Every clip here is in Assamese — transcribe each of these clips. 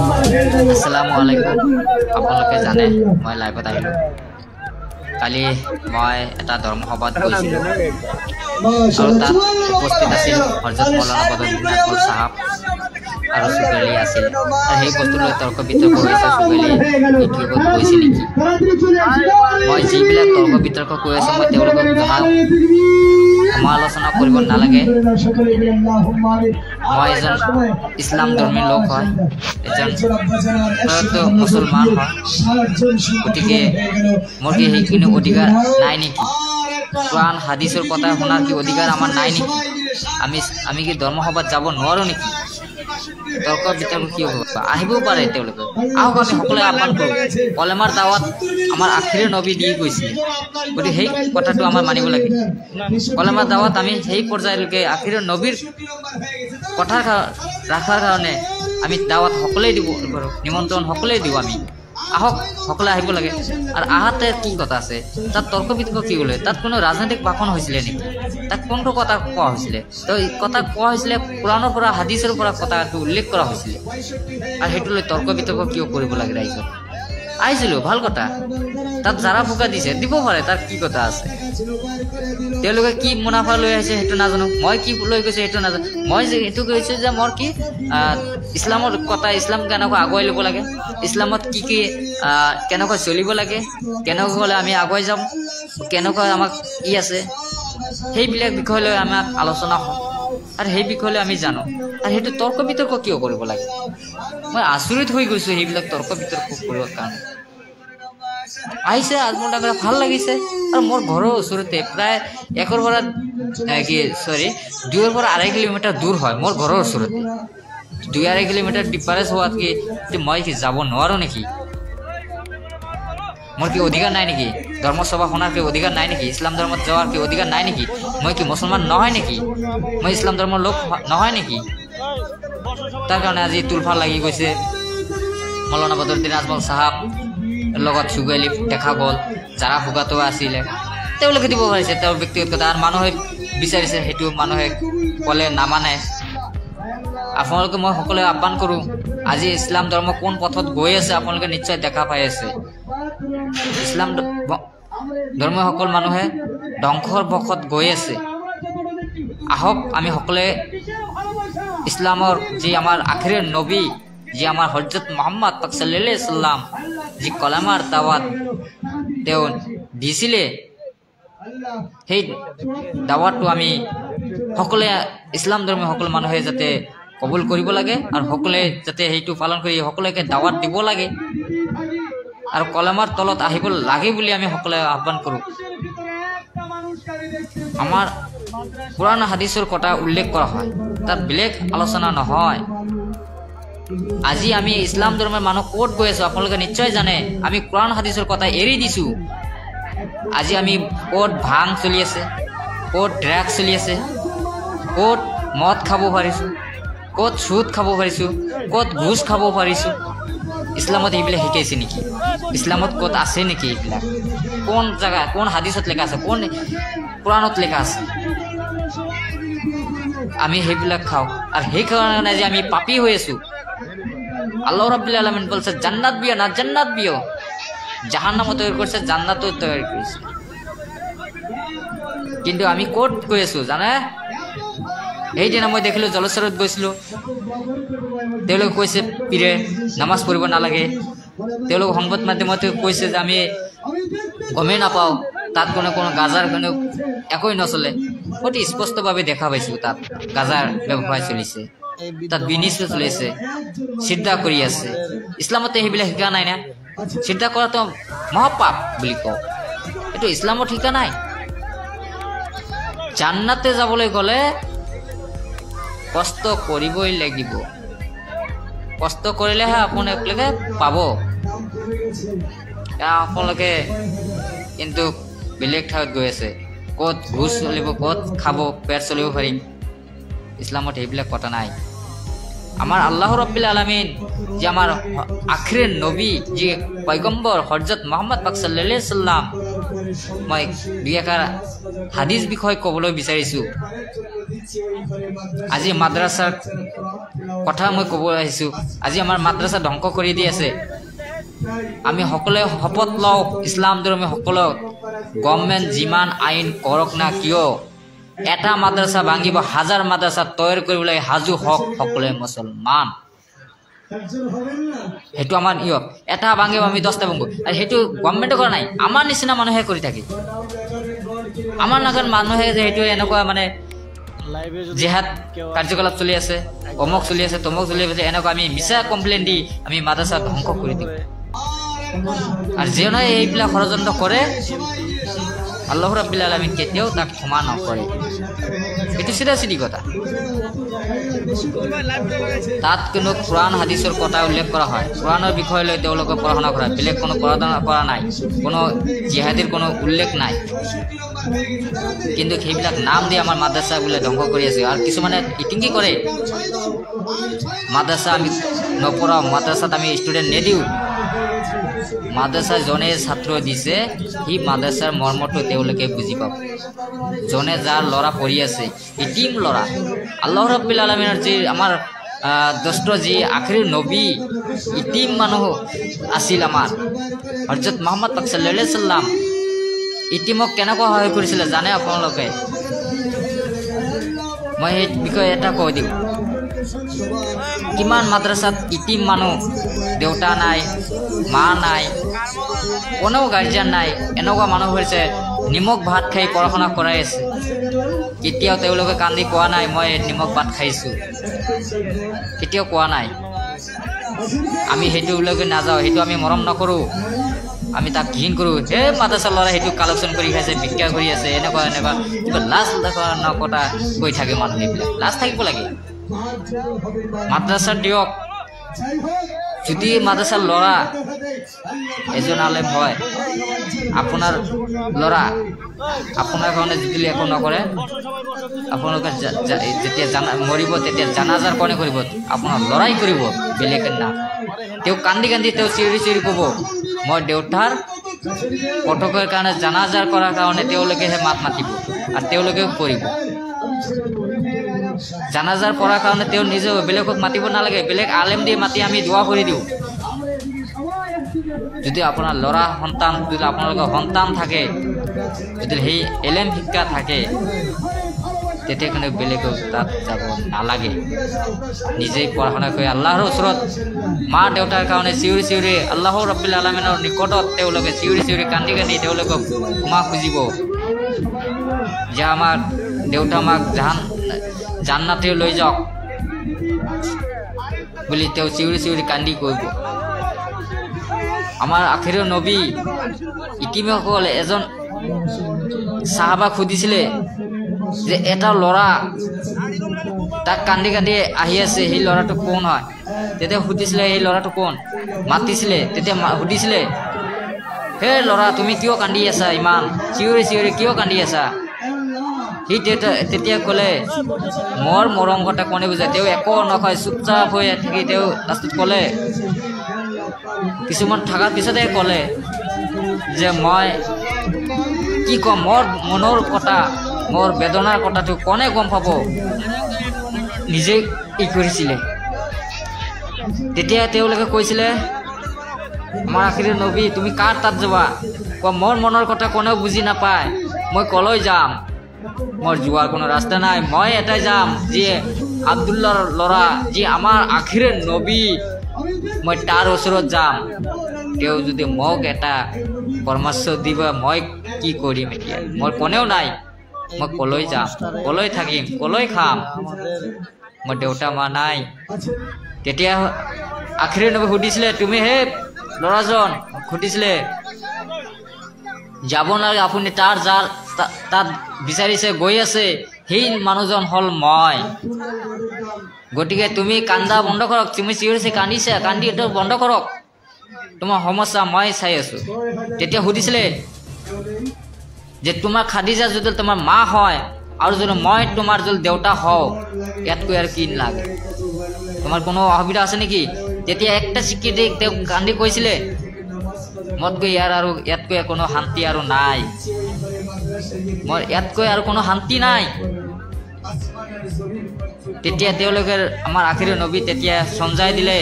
Assalamualaikum. আপোনালোকে জানে মই লাইভত আহিলো কালি মই এটা ধৰ্মসভাত গৈছিলো আৰু তাত উপস্থিত আছিল হযৰত মৌলানা বদৰুদ্দিন আজমল সাহেব আৰু সুগেলি আছিল আৰু সেই বস্তুলৈ তৰ্ক বিতৰ্ক হৈছে সুগেলি ইউটিউবত কৈছে নেকি মই যিবিলাক তৰ্ক বিতৰ্ক কৈ আছো মই তেওঁলোকক জনাও সমালোচনা কৰিব নালাগে মই এজন ইছলাম ধৰ্মী লোক হয় এজন মুছলমান হয় গতিকে মোৰ কি সেইখিনি অধিকাৰ নাই নেকি কোৰআন হাদিসেৰ কথা শোনাৰ কি অধিকাৰ আমাৰ নাই নেকি আমি কি ধৰ্মসভাত যাব নোৱাৰো নেকি তৰ্ক বিতৰ্ক কি হ'ব আহিবও পাৰে তেওঁলোকে আহক আমি সকলোৱে আহ্বান কৰোঁ কলেমাৰ দাওয়াত আমাৰ আখিৰে নবী দি গৈছিল গতিকে সেই কথাটো আমাৰ মানিব লাগে কলেমাৰ দাওয়াত আমি সেই পৰ্যায়লৈকে আখিৰে নবীৰ কথা ৰাখাৰ কাৰণে আমি দাওয়াত সকলোৱে দিব পাৰোঁ নিমন্ত্ৰণ সকলোৱে দিওঁ আমি আহক সকলে আহিব লাগে আর আহাতে কি কথা আছে তাত তর্ক বিতর্ক কি হলে তাত কোনো রাজনৈতিক ভাষণ হয়েছিল নেকি তাত কোনটো কথা কোৱা হৈছিলে তো এই কথা কোৱা হৈছিলে কোৰআনৰ পৰা হাদিসৰ পৰা কথাটো উল্লেখ কৰা হৈছিলে আৰ হেতুলৈ তৰ্ক বিতৰ্ক কিয় কৰিব লাগে ৰাইজ আইছিল ভাল কথা তাত যাৰা ফুকা দিছে দিব পাৰে তার কি কথা আছে তেওঁলোকে কি মুনাফা লৈ আছে হেতু নাজানো মই কি লৈ গৈছে হেতু নাজানো মই যে এটো কৈছে যে মোৰ কি ইসলামৰ কথা ইসলাম কেনেকৈ আগুৱাই ল'ব লাগে ইসলামত কি কি কেনেকৈ চলিব লাগে কেনেকৈ হলে আমি আগুৱাই যাম কেনেকৈ আমাক ই আছে সেইবিলাক বিষয় লৈ আমাক আলোচনা হয় আর সেই বিষয়লৈ আমি জানো আর হেতু তর্ক বিতর্ক কিয় কৰিব লাগে মই আচৰিত হৈ গৈছো সেইবিলাক তৰ্ক বিতৰ্ক কৰিবৰ কাৰণে আহিছে আজমল ডাঙৰীয়া ভাল লাগিছে আৰু মোৰ ঘৰৰ ওচৰতে প্ৰায় 1 পৰা কি সৰি 2 পৰা 2.5 কিলোমিটাৰ দূৰ হয় মোৰ ঘৰৰ ওচৰতে 2.5 কিলোমিটাৰ ডিফাৰেন্স হোৱাত কি মই কি যাব নোৱাৰো নেকি মোৰ কি অধিকাৰ নাই নেকি ধৰ্মসভা শোনাৰ কি অধিকাৰ নাই নেকি ইছলাম ধৰ্মত যাওয়াৰ কি অধিকাৰ নাই নেকি মই কি মুছলমান নহয় নেকি মই ইছলাম ধৰ্মৰ লোক নহয় নেকি তাৰ কাৰণে আজি তুলফা লাগি গৈছে মৌলানা বদৰুদ্দিন আজমল সাহেব লগত সুগেলি দেখা গ'ল যাৰা ফুগাটো আছিলে তেওঁলোকে দিব পাৰিছে তেওঁৰ ব্যক্তিগত কথা আৰু মানুহে বিচাৰিছে হেতু মানুহে কলে নামানে আপোনালোকে মই সকলোৱে আহ্বান কৰোঁ আজি ইছলাম ধৰ্ম কোন পথত গৈ আছে আপোনালোকে নিশ্চয় দেখা পাই আছে ইছলাম ধৰ্ম সকল মানুহে ধ্বংসৰ পথত গৈ আছে আহক আমি সকলোৱে ইছলামৰ যি আমাৰ আখিৰৰ নবী যি আমাৰ হযৰত মুহাম্মদ পাক সাল্লাল্লাহু আলাইহি সাল্লাম যি কলেমাৰ দাওয়াত তেওঁ দিছিলে সেই দাওয়াতটো আমি সকলোৱে ইছলাম ধৰ্মী সকল মানুহে যাতে কবুল কৰিব লাগে আৰু সকলোৱে যাতে সেইটো পালন কৰি সকলোকে দাওয়াত দিব লাগে আৰ কলেমাৰ তলত আহিব লাগে বুলি আমি সকলে আহ্বান কৰো আমার কোরআন হাদিসের কথা উল্লেখ করা হয় তার বেলেগ আলোচনা নহয় আজি আমি ইসলাম ধর্মের মানুষ কোট গৈ আছো আপোনালোকে নিশ্চয় জানে আমি কোরআন হাদিসের কথা এৰি দিছো আজি আমি কোট ভাং চলি আছে কোট ড্ৰাগ চলি আছে কোট মদ খাব পাৰিছো কোট সুদ খাব পাৰিছো কোট ঘুষ খাব পাৰিছো ইসলামত এইবিলাক শিকাইছে নেকি ইসলামত কত আছে নেকি এইবিলাক কোন জায়গা কোন হাদিসত লেখা আছে কোন কোরআনত লেখা আছে আমি সেইবিলাক খাও আর সেই কারণে যে আমি পাপী হৈ আছো আল্লাহ রাব্বুল আলামিন বলছে জান্নাত বিও না জান্নাত বিও জাহান্নাম তৈরি করছে জান্নাতও তৈরি করেছে কিন্তু আমি কোট গৈ আছো জানে এইদিনা মই দেখিলো জলচৰত গৈছিলো তেওঁলোকে কৈছে পীৰে নামাজ পঢ়িব নালাগে তেওঁলোকে সংবাদ মাধ্যমত কৈছে যে আমি গমেই নাপাওঁ তাত কোনো গাজাৰ কোনো একোই নচলে অতি স্পষ্টভাৱে দেখা পাইছো তাত গাজাৰ ব্যৱসায় চলিছে তাত বিনিছ চলিছে চিন্তা কৰি আছে ইছলামতে সেইবিলাক শিকা নাই না চিন্তা কৰাটো মহাপাপ বুলি কওঁ এইটো ইছলামত শিকা নাই জান্নাতে যাবলৈ গ'লে কষ্ট কৰিবই লাগিব কষ্ট কৰিলেহে আপোনালোকে পাব আপোনালোকে কিন্তু বেলেগ ঠাইত গৈ আছে ক'ত ঘুষ চলিব ক'ত খাব পেট চলিব পাৰিম ইছলামত এইবিলাক কথা নাই আমার আল্লাহ রাব্বুল আলামিন যে আমার আখিরের নবী যে পয়গম্বর হযরত মুহাম্মদ পাক সাল্লাল্লাহু আলাইহি সাল্লাম মই দুই একার হাদিস বিষয় কবলৈ বিচাৰিছো আজি মাদ্ৰাসাৰ কথা মই ক'ব আহিছোঁ আজি আমাৰ মাদ্ৰাছা ধ্বংস কৰি দি আছে আমি সকলোৱে শপত লওঁ ইছলাম ধৰ্মী সকলো গভৰ্ণমেণ্ট যিমান আইন কৰক না কিয় এটা মাদ্ৰাছা ভাঙিব হাজাৰ মাদ্ৰাছা তৈয়াৰ কৰিবলৈ সাজু হওক সকলোৱে মুছলমান সেইটো আমাৰ এটা ভাঙিব আমি 10টা ভাঙিব আৰু সেইটো গভৰ্ণমেণ্টে কৰা নাই আমাৰ নিচিনা মানুহে কৰি থাকে আমাৰ নাগান মানুহে যে সেইটো এনেকুৱা মানে জিহাদ কাৰ্যকলাপ চলি আছে অমুক চলি আছে তমুক চলি আছে এনেকুৱা আমি মিছা কমপ্লেইন দি আমি মাদ্ৰাছা ধ্বংস কৰি দিওঁ আৰু যিজনে এইবিলাক ষড়যন্ত্ৰ কৰে আল্লাহ ৰাব্বুল আলামিন কেতিয়াও তাক ক্ষমা নকৰে এইটো চিধা চিধি কথা তাত কোনো কোৰআন হাদিসেৰ কথা উল্লেখ কৰা হয় কোৰআনেৰ বিষয় লৈ তেওঁলোকে পড়াশোনা কৰা বেলেগ কোনো পড়াশোনা কৰা নাই কোনো জিহাদিৰ কোনো উল্লেখ নাই কিন্তু সেইবিলাক নাম দি আমাৰ মাদ্ৰাছা বোলে ধ্বংস কৰি আছে আৰু কিছুমানে ইটিংকি কৰে মাদ্ৰাছা আমি নপঢ়াও মাদ্ৰাছাত আমি ষ্টুডেণ্ট নেদিও মাদ্ৰাছা জনে ছাত্ৰ দিছে সি মাদ্ৰাছাৰ মৰ্মটো তেওঁলোকে বুজি পাব জনে যাৰ ল'ৰা পঢ়ি আছে ইটিম ল'ৰা আল্লাহ ৰাব্বুল আলামিনৰ যি আমাৰ দষ্ট যি আখিৰ নবী ইটিম মানুহ আছিল আমাৰ হযৰত মুহাম্মদ পাক সাল্লাল্লাহু আলাইহি সাল্লাম ইটিমক কেনেকৈ সহায় কৰিছিল জানে আপোনালোকে মই এই বিষয়ে এটা কৈ দিম কিমান মাদ্ৰাছাত ইটিম মানুহ দেউতা নাই মা নাই কোনো গাৰ্জিয়ান নাই এনেকুৱা মানুহ হৈছে নিমখ ভাত খাই পড়াশোনা কৰাই আছে কেতিয়াও তেওঁলোকে কান্দি কোৱা নাই মই নিমখ ভাত খাইছোঁ কেতিয়াও কোৱা নাই আমি সেইটো উল্লেখ নাযাওঁ সেইটো আমি মৰম নকৰোঁ আমি তাক ঘৃণ কৰোঁ হে মাদ্ৰাছা ল'ৰা সেইটো কালেকশ্যন কৰি খাইছে ভিক্ষা কৰি আছে এনেকুৱা এনেকুৱা কিবা লাজ নকটা কৈ থাকে মানুহ এইবিলাক লাজ থাকিব লাগে মাদ্ৰাছা দিয়ক যদি মাদ্ৰাছাৰ ল'ৰা এজন আলেম হয় আপোনাৰ ল'ৰা আপোনাৰ কাৰণে যদি একো নকৰে আপোনালোকে যেতিয়া মৰিব তেতিয়া জানাজাৰ কোনে কৰিব আপোনাৰ ল'ৰাই কৰিব বেলেগে না তেওঁ কান্দি কান্দি তেওঁ চিঞৰি চিঞৰি ক'ব মই দেউতাৰ পটকৰ কাৰণে জানাজাৰ কৰাৰ কাৰণে তেওঁলোকেহে মাত মাতিব আৰু তেওঁলোকেও কৰিব জানাজাৰ পঢ়াৰ কাৰণে তেওঁ নিজেও বেলেগক মাতিব নালাগে বেলেগ আলেম দি মাতি আমি দোৱা কৰি দিওঁ যদি আপোনাৰ ল'ৰা সন্তান যদি আপোনালোকৰ সন্তান থাকে যদি সেই এলেম শিক্ষা থাকে তেতিয়া কোনো বেলেগক তাত যাব নালাগে নিজেই পঢ়া শুনা কৰি আল্লাহৰ ওচৰত মা দেউতাৰ কাৰণে চিঞৰি চিঞৰি আল্লাহ ৰাব্বুল আলামিনৰ নিকটত তেওঁলোকে চিঞৰি চিঞৰি কান্দি কান্দি তেওঁলোকক ক্ষমা খুজিব যে আমাৰ দেউতা মাক জান্নাতে লৈ যাওক বুলি তেওঁ চিঞৰি চিঞৰি কান্দি কৰিব আমাৰ আখিৰৰ নবী ইতিমসকলে এজন সাহাবাক সুধিছিলে যে এটা ল'ৰা তাক কান্দি কান্দি আহি আছে সেই ল'ৰাটো কোন হয় তেতিয়া সুধিছিলে সেই ল'ৰাটো কোন মাতিছিলে তেতিয়া সুধিছিলে হে ল'ৰা তুমি কিয় কান্দি আছা ইমান চিঞৰি চিঞৰি কিয় কান্দি আছা সি তেতিয়া ক'লে মোৰ মৰম কথা কোনে বুজে তেওঁ একো নকয় চুপচাপ হৈ থাকি তেওঁ লাষ্টত ক'লে কিছুমান থকাৰ পিছতে ক'লে যে মই কি ক'ম মোৰ মনৰ কথা মোৰ বেদনাৰ কথাটো কোনে গম পাব নিজে ই কৰিছিলে তেতিয়া তেওঁলোকে কৈছিলে আমাৰ আখিৰৰ নবী তুমি কাৰ তাত যাবা কোৱা মোৰ মনৰ কথা কোনেও বুজি নাপায় মই কলৈ যাম মোৰ যোৱাৰ কোনো ৰাস্তা নাই মই এটাই যাম যে আব্দুল্লাহৰ ল'ৰা যি আমাৰ আখিৰৰ নবী মই তাৰ ওচৰত যাম তেওঁ যদি মোক এটা পৰামৰ্শ দিব মই কি কৰিম এতিয়া মোৰ কোনেও নাই মই কলৈ যাম কলৈ থাকিম কলৈ খাম মোৰ দেউতা মা নাই তেতিয়া আখিৰৰ নবী সুধিছিলে তুমি হে ল'ৰাজন সুধিছিলে যাব নালাগে আপুনি তাৰ যাৰ তাত বিচাৰিছে গৈ আছে সেই মানুহজন হ'ল মই গতিকে তুমি কান্দা বন্ধ কৰক তুমি চিঞৰিছে কান্দিছা কান্দি এইটো বন্ধ কৰক তোমাৰ সমস্যা মই চাই আছোঁ তেতিয়া সুধিছিলে যে তোমাৰ খাদিজা যদি তোমাৰ মা হয় আৰু যদি মই তোমাৰ যদি দেউতা হওঁ ইয়াতকৈ আৰু কি লাগে তোমাৰ কোনো অসুবিধা আছে নেকি তেতিয়া একটা স্বীকৃতি তেওঁ কান্দি কৈছিলে মতকৈ ইয়াতকৈ কোনো শান্তি আৰু নাই মোৰ ইয়াতকৈ আৰু কোনো শান্তি নাই তেতিয়া তেওঁলোকে আমাৰ আখিৰি নবী তেতিয়া সঞ্জাই দিলে।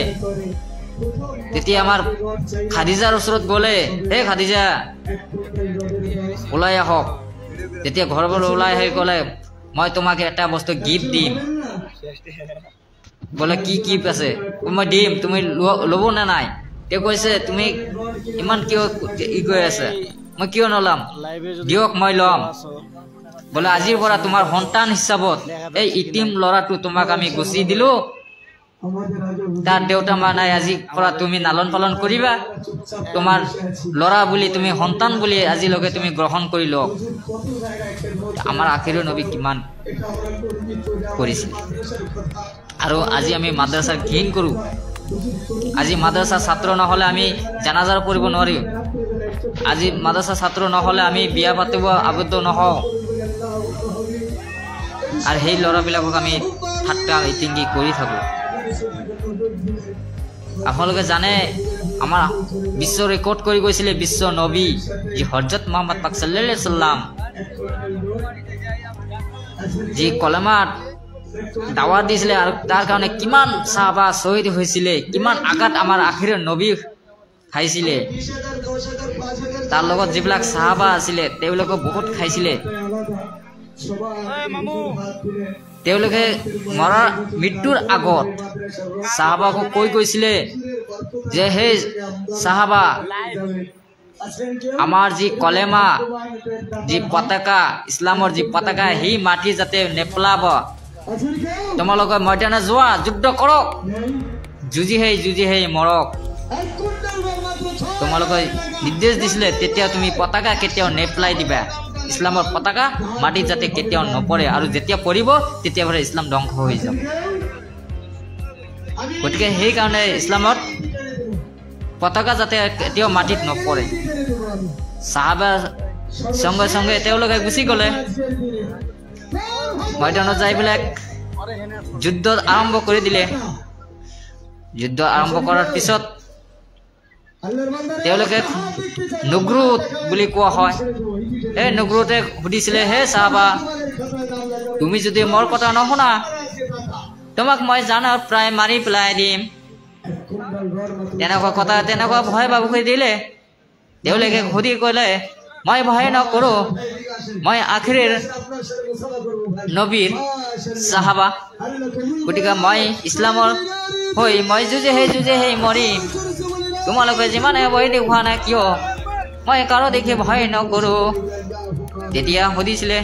তেতিয়া আমাৰ খাদিজাৰ ওচৰত গ'লে, হে খাদিজা ওলাই আহক। তেতিয়া ঘৰৰ পৰা ওলাই আহি ক'লে, মই তোমাক এটা বস্তু গিফ্ট দিম। বোলে কি গিফ্ট আছে? মই দিম, তুমি ল'ব নে নাই? তেওঁ কৈছে, তুমি ইমান কিয় ই কৰি আছে? মই কিয় নল'ম? দিয়ক, মই ল'ম। বোলে আজিৰ পৰা তোমাৰ সন্তান হিচাপত এই ইটিম ল'ৰাটো তোমাক আমি গুচি দিলো। তাৰ দেউতা মা নাই, আজিৰ পৰা তুমি লালন পালন কৰিবা। তোমাৰ ল'ৰা বুলি তুমি সন্তান বুলি আজিলৈকে তুমি গ্ৰহণ কৰি লওক। আমাৰ আখিৰি নবী কিমান কৰিছিল। আৰু আজি আমি মাদ্ৰাছাৰ ঘিণ কৰোঁ। আজি মাদ্ৰাছাৰ ছাত্ৰ নহ'লে আমি জানাজাৰ পঢ়িব নোৱাৰিম। আজি মাদ্ৰাছাৰ ছাত্ৰ নহ'লে আমি বিয়া পাতিব আবদ্ধ নহওঁ। আৰু সেই ল'ৰাবিলাকক আমি ঠাট্টা ইটিংগি কৰি থাকোঁ। আপোনালোকে জানে আমাৰ বিশ্ব ৰেকৰ্ড কৰি গৈছিলে বিশ্ব নবী যি হজৰত মুহাম্মদ পাক সাল্লাল্লাহু আলাইহি সাল্লাম যি কলেমাত দাৱাত দিছিলে আৰু তাৰ কাৰণে কিমান সাহাবা শ্বহীদ হৈছিলে, কিমান আঘাত আমাৰ আখিৰি নবী খাইছিলে। তাৰ লগত যিবিলাক সাহাবা আছিলে তেওঁলোকে বহুত খাইছিলে। তেওঁলোকে মৰাৰ মৃত্যুৰ আগত সাহাবাকক কৈ গৈছিলে যে সেই সাহাবা, আমাৰ যি কলেমা, যি পতাকা, ইছলামৰ যি পতাকা, সেই মাটি যাতে নেপেলাব। তোমালোকে ময়দানে যোৱা, যুদ্ধ কৰক, যুঁজি সেই মৰক। তোমালোকে নিৰ্দেশ দিছিলে তেতিয়া তুমি পতাকা কেতিয়াও নেপেলাই দিবা। ইছলামৰ পতাকা মাটিত যাতে কেতিয়াও নপৰে, আৰু যেতিয়া পৰিব তেতিয়া পৰা ইছলাম ধ্বংস হৈ যাব। গতিকে সেইকাৰণে ইছলামত পতাকা যাতে কেতিয়াও মাটিত নপৰে। সাহাবা সঙ্গে সঙ্গে তেওঁলোকে গুচি গ'লে। ময়দানত যাই পেলাই যুদ্ধ আৰম্ভ কৰি দিলে। যুদ্ধ আৰম্ভ কৰাৰ পিছত তেওঁলোকে নুগ্ৰুত বুলি কোৱা হয়। এই নুগ্ৰুতে সুধিছিলে, হে সাহাবা, তুমি যদি মোৰ কথা নুশুনা তোমাক মই জানা প্ৰায় মাৰি পেলাই দিম। তেনেকুৱা কথা, তেনেকুৱা ভয় বাবু কৰি দিলে। তেওঁলোকে সুধি ক'লে, মই ভয় নকৰোঁ, মই আখিৰিৰ নবীৰ সাহাবা। গতিকে মই ইছলামৰ হৈ মই যুঁজে সেই মৰিম। তোমালোকে যিমানে ভয় দেখুওৱা নাই কিয়, মই কাৰো দেখি ভয় নকৰোঁ। তেতিয়া সুধিছিলে,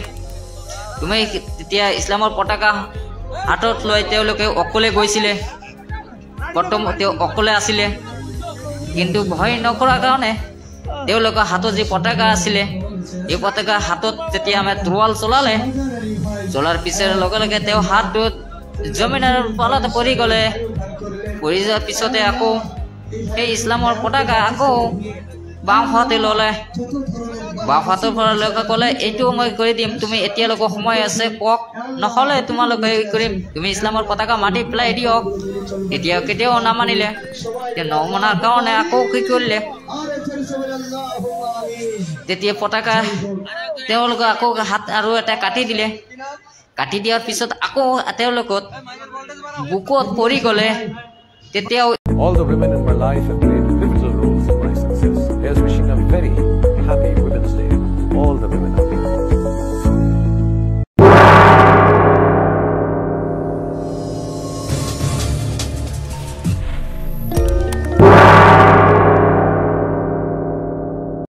তুমি তেতিয়া ইছলামৰ পতাকা হাতত লৈ তেওঁলোকে অকলে গৈছিলে। প্ৰথম তেওঁ অকলে আছিলে, কিন্তু ভয় নকৰাৰ কাৰণে তেওঁলোকৰ হাতত যি পতাকা আছিলে, এই পতাকা হাতত যেতিয়া আমাৰ তৰোৱাল চলাৰ পিছৰ লগে লগে তেওঁ হাতটোত জমিনৰ তলত পৰি গ'লে। পৰি যোৱাৰ পিছতে আকৌ সেই ইছলামৰ পতাকা আকৌ বাওঁ হাতে ল'লে। বাওঁ হাতৰ পৰা লোকে ক'লে, এইটো মই কৰি দিম, তুমি এতিয়ালৈকে সময় আছে কওক, নহ'লে তোমালোকে কৰিম, তুমি ইছলামৰ পতাকা মাটি পেলাই দিয়ক। তেতিয়া কেতিয়াও নামানিলে। নমনাৰ কাৰণে আকৌ কি কৰিলে, তেতিয়া পতাকা তেওঁলোকে আকৌ হাত আৰু এটা কাটি দিলে। কাটি দিয়াৰ পিছত আকৌ তেওঁলোকত বুকুত পৰি গ'লে। তেতিয়াও All the women in my life have